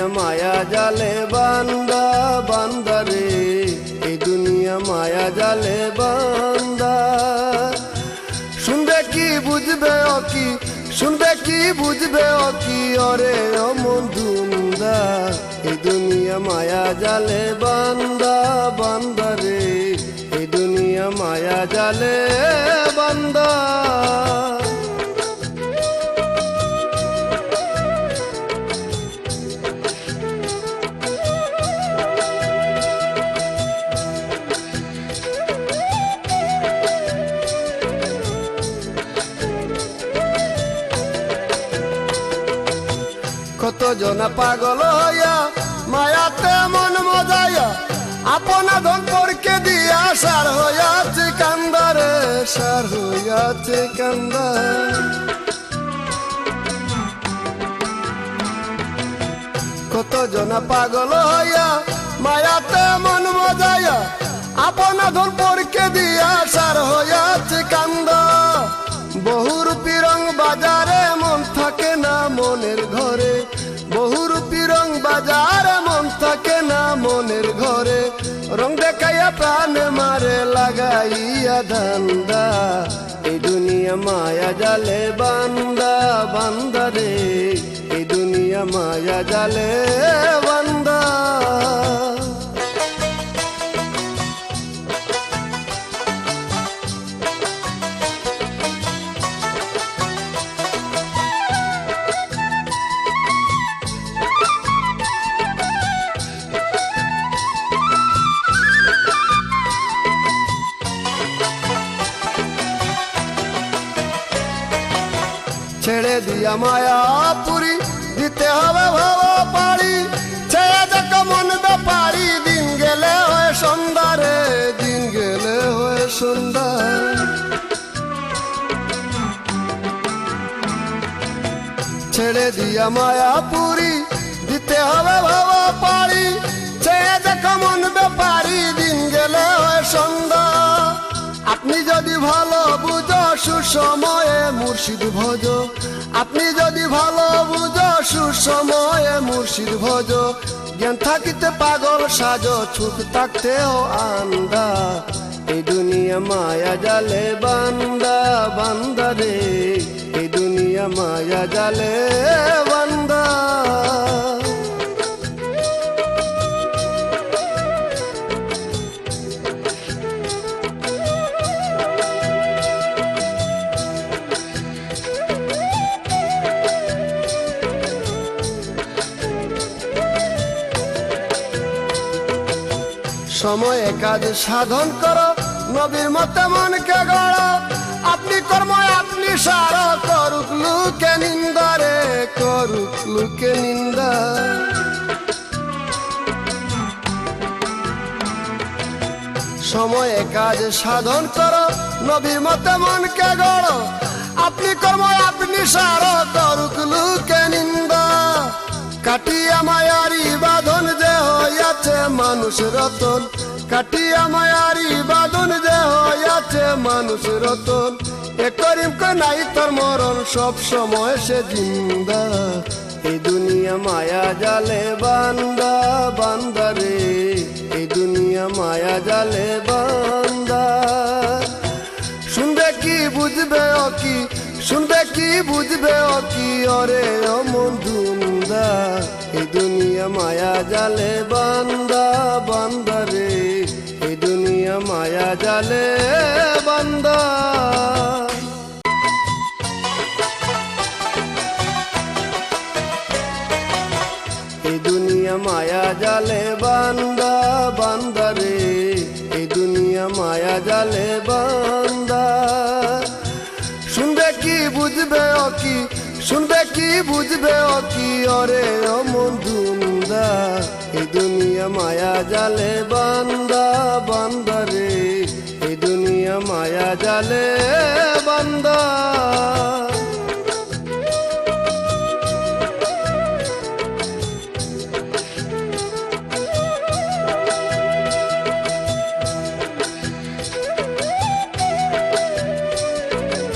দুনিয়া মায়া জালে বান্দা বান্দা রে, এই দুনিয়া মায়া জালে বান্দা। শুনবে কি বুঝবে ও কি, শুনবে কি বুঝবে ও কি, ওরে ও মন ধুন্দা, এই দুনিয়া মায়া জালে বান্দা বান্দা রে, এই দুনিয়া মায়া জালে বান্দা। কত জনা পাগল হইয়া মায়াতে মন মজাইয়া, আপনা ধন পরকে দিয়া সার হইয়াছে কান্দারে, সার হইয়াছে কান্দা। কত জনা পাগল হইয়া মায়াতে মন মজাইয়া, আপনা ধন পরকে দিয়া সার হইয়াছে কান্দা। বহুরূপী রং বাজারে মন থাকে না মনের ঘরে, বহুরূপী রং বাজারে মন থাকে না মনের ঘরে, রং দেখাইয়া প্রাণ মারে লাগাইয়া ধান্দা, এই দুনিয়া মায়া জালে বান্দা বান্দা রে, এই দুনিয়া মায়া জালে বান্দা। ছেড়ে দিয়া মায়া পুরি দিতে হবে ভাবা পারি, ছেড়ে দেখো মন ব্যাপারি, দিন গেলে হয়ে সন্ধ্যা রে, দিন গেলে হয়ে সন্ধ্যা। ছেড়ে দিয়া মায়া পুরি দিতে হবে ভাবা পারি, ছেড়ে দেখো মন ব্যাপারি, দিন গেলে হয়ে সন্ধ্যা। আপনি যদি ভালো বুঝো সুসময়ে মুর্শিদ ভজ, আপনি যদি ভালো বুঝো সুসময়ে মুর্শিদ ভজ, জ্ঞান থাকিতে পাগল সাজো ছুট থাকতেও আন্দা, এই দুনিয়া মায়া জালে বান্দা বান্দা রে, এই দুনিয়া মায়া জালে বান্দা। সময়ে কাজ সাধন করো, নবীর মতে মনকে গড়ো, আপনি কর্ম আপনি সার, করুক লোকে নিন্দা রে, করুক লোকে নিন্দা। সময়ে কাজ সাধন করো, নবীর মতে মনকে গড়ো, আপনি কর্ম আপনি সার, করুক লোকে নিন্দা। কাটিয়া মায়ারি বাঁধন যে হইয়াছে মানুষ রতন, কাটিয়া মায়ারি বাঁধন যে হইয়াছে মানুষ রতন, এ করিম নাই তোর মরণ, সব সময় সে জিন্দা, এই দুনিয়া মায়া জালে বান্দা বান্দা রে, এই দুনিয়া মায়া জালে বান্দা। শুনবে কি বুঝবে ও কি, শুনবে কি বুঝবে ও কি, ওরে ও মন ধুন্দা, এই দুনিয়া মায়া জালে বান্দা বান্দা রে, এই দুনিয়া মায়া জালে বান্দা। এই দুনিয়া মায়া জালে বান্দা বান্দা রে, এই দুনিয়া মায়া জালে বান্দা। শুনবে কি বুঝবে ও কি, শুনবে কি বুঝবে ও কি, ওরে ও মন ধুন্দা, এই দুনিয়া মায়া জালে বান্দা বান্দা রে, এই দুনিয়া মায়া জালে